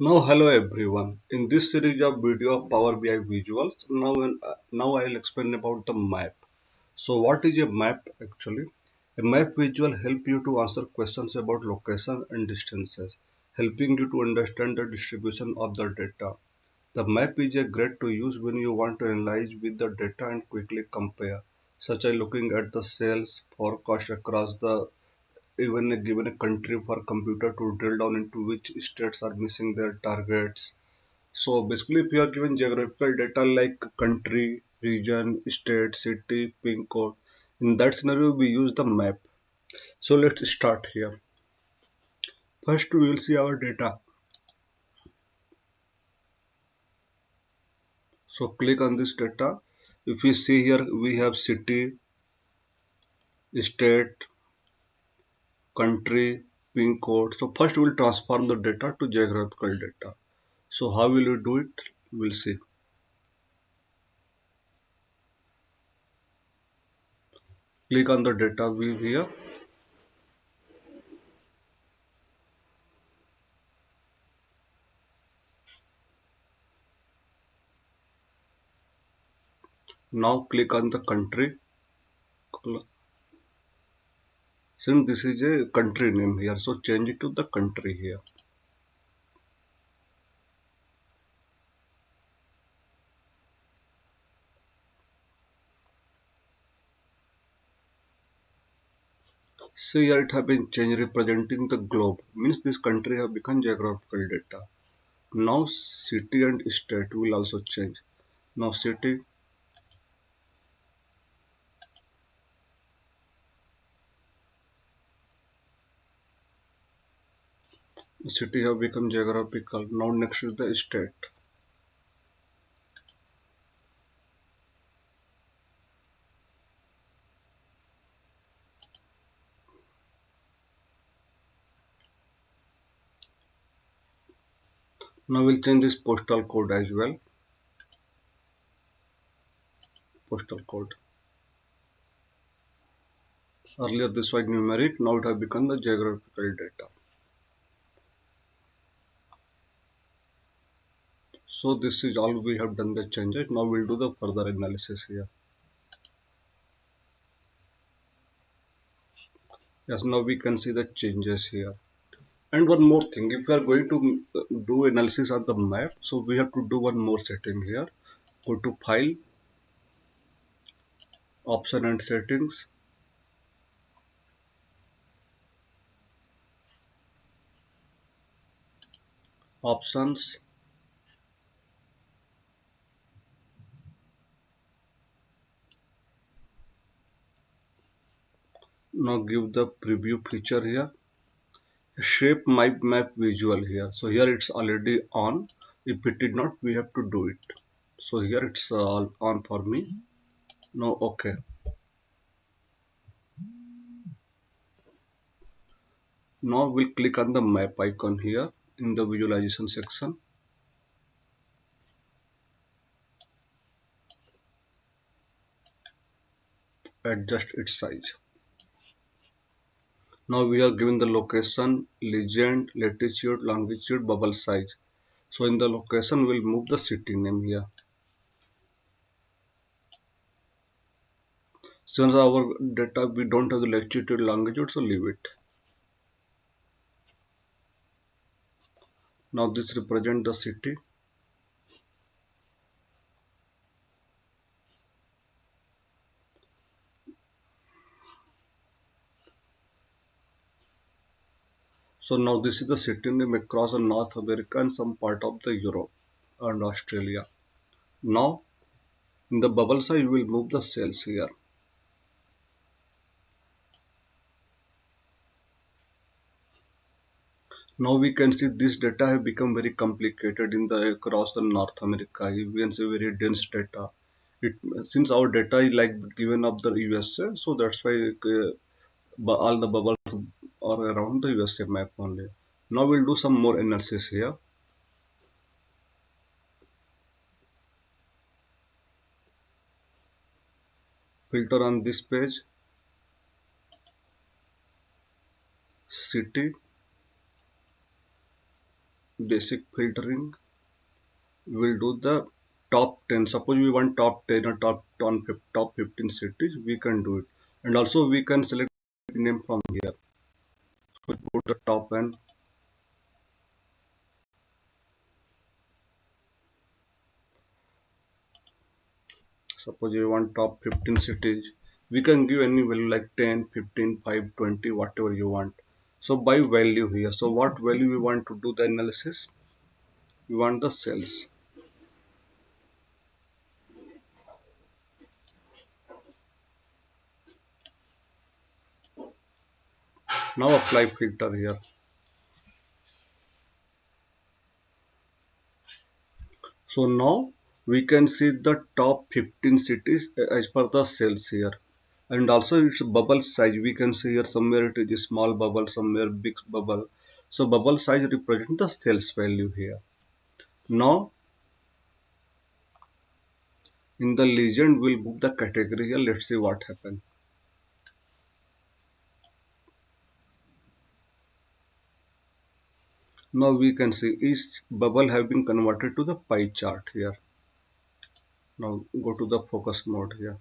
Now, hello everyone. In this series of video of Power BI visuals, now I'll explain about the map. So, what is a map actually? A map visual help you to answer questions about location and distances, helping you to understand the distribution of the data. The map is a great to use when you want to analyze with the data and quickly compare, such as looking at the sales forecast across the even given a country for computer to drill down into which states are missing their targets. So basically, if you are given geographical data like country, region, state, city, pin code, in that scenario we use the map. So let's start here. First, we will see our data. So click on this data. If you see here, we have city, state, country, pin code. So first, we will transform the data to geographical data. So how will you do it? We'll see. Click on the data view here. Now click on the country. Since this is a country name here, so change it to the country here. See here it have been changed representing the globe. Means this country have become geographical data. Now city and state will also change. Now city have become geographical. Now next is the state. Now we'll change this postal code as well. Postal code. Earlier this was numeric, now it have become the geographical data. So this is all we have done the changes. Now we'll do the further analysis here. Yes, now we can see the changes here. And one more thing, if we are going to do analysis on the map, so we have to do one more setting here. Go to File, Option and Settings. Options. Now give the preview feature here. Shape my map visual here. So here it's already on. If it did not, we have to do it. So here it's all on for me. Now okay. Now we'll click on the map icon here in the visualization section. Adjust its size. Now we are given the location, legend, latitude, longitude, bubble size. So in the location, we'll move the city name here. Since our data, we don't have the latitude, longitude, so leave it. Now this represent the city. So now this is the city name across the North America and some part of the Europe and Australia. Now in the bubble size, we will move the cells here. Now we can see this data have become very complicated in the across the North America. You can see very dense data. It since our data is like given of the USA, so that's why all the bubbles are around the USA map only. Now we'll do some more analysis here. Filter on this page, city. basic filtering. We will do the top 10. Suppose we want top 10 or top 15 cities, we can do it. And also we can select name from here. So put the top and suppose you want top 15 cities. We can give any value like 10, 15, 5, 20, whatever you want. So by value here. So what value we want to do the analysis? We want the sales. Now apply filter here. So now we can see the top 15 cities as per the sales here. And also its bubble size. We can see here somewhere it is a small bubble, somewhere big bubble. So bubble size represents the sales value here. Now in the legend we'll book the category here. Let's see what happens. Now we can see each bubble have been converted to the pie chart here. Now go to the focus mode here.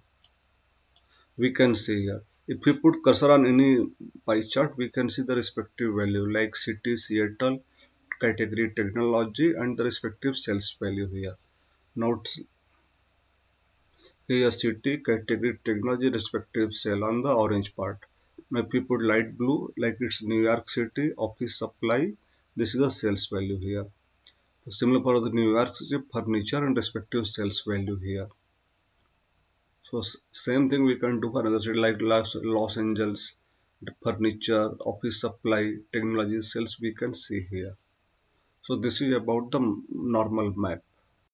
We can see here. If we put cursor on any pie chart, we can see the respective value like city, Seattle, category technology and the respective sales value here. Now it's here city, category technology, respective sale on the orange part. Now if we put light blue like it's New York City, office supply, this is the sales value here. Similar for the New York City furniture and respective sales value here. So same thing we can do for another city like Los Angeles, the furniture, office supply, technology sales we can see here. So this is about the normal map.